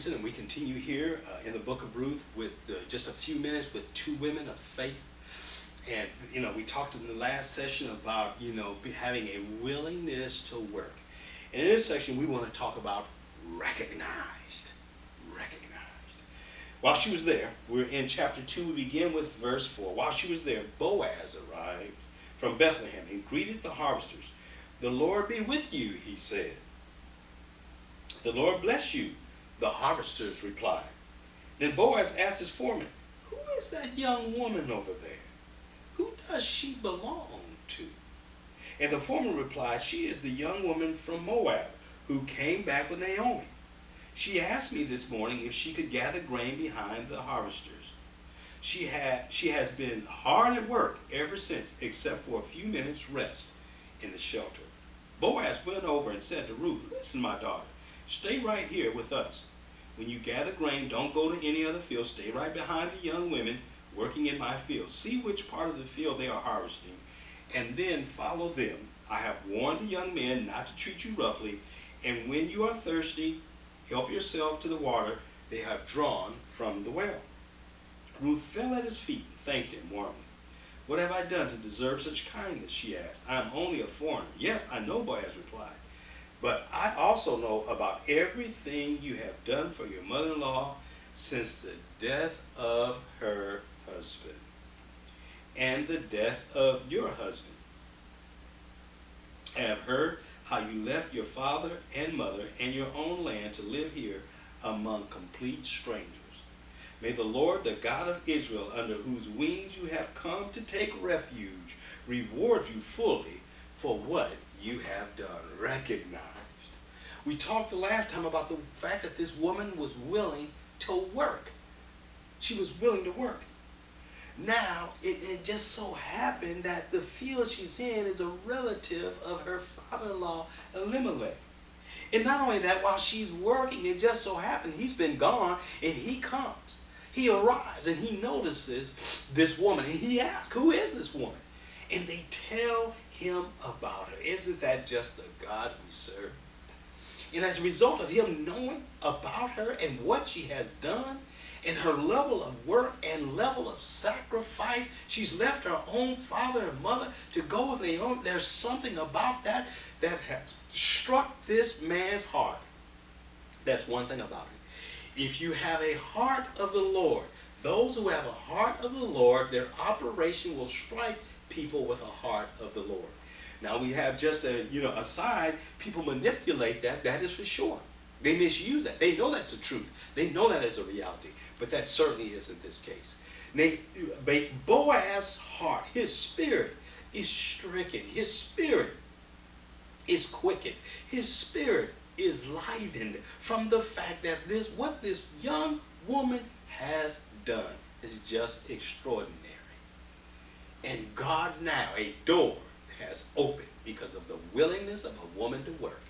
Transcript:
Davidson, and we continue here in the book of Ruth with just a few minutes with two women of faith. And, we talked in the last session about, having a willingness to work. And in this section, we want to talk about recognized. While she was there, we're in chapter 2, we begin with verse 4. While she was there, Boaz arrived from Bethlehem and greeted the harvesters. "The Lord be with you," he said. "The Lord bless you," the harvesters replied. Then Boaz asked his foreman, "Who is that young woman over there? Who does she belong to?" And the foreman replied, "She is the young woman from Moab who came back with Naomi. She asked me this morning if she could gather grain behind the harvesters. She has been hard at work ever since, except for a few minutes rest in the shelter." Boaz went over and said to Ruth, "Listen, my daughter, stay right here with us. When you gather grain, don't go to any other field. Stay right behind the young women working in my field. See which part of the field they are harvesting, and then follow them. I have warned the young men not to treat you roughly, and when you are thirsty, help yourself to the water they have drawn from the well." Ruth fell at his feet and thanked him warmly. "What have I done to deserve such kindness?" she asked. "I am only a foreigner." "Yes, I know," Boaz replied. "But I also know about everything you have done for your mother-in-law since the death of her husband and the death of your husband. I have heard how you left your father and mother and your own land to live here among complete strangers. May the Lord, the God of Israel, under whose wings you have come to take refuge, reward you fully for what you have done." Recognized. We talked the last time about the fact that this woman was willing to work. She was willing to work. Now, it just so happened that the field she's in is a relative of her father-in-law, Elimelech. And not only that, while she's working, it just so happened he's been gone, and he comes. He arrives, and he notices this woman, and he asks, "Who is this woman?" And they tell him about her. Isn't that just the God we serve? And as a result of him knowing about her and what she has done, and her level of work and level of sacrifice, she's left her own father and mother to go with Naomi. There's something about that that has struck this man's heart. That's one thing about it. If you have a heart of the Lord, those who have a heart of the Lord, their operation will strike people with a heart of the Lord. Now we have just a side, people manipulate that is for sure. They misuse that. They know that's the truth. They know that is a reality. But that certainly isn't this case. Boaz's heart, his spirit is stricken. His spirit is quickened. His spirit is livened from the fact that what this young woman has done is just extraordinary. And God now, a door has opened because of the willingness of a woman to work.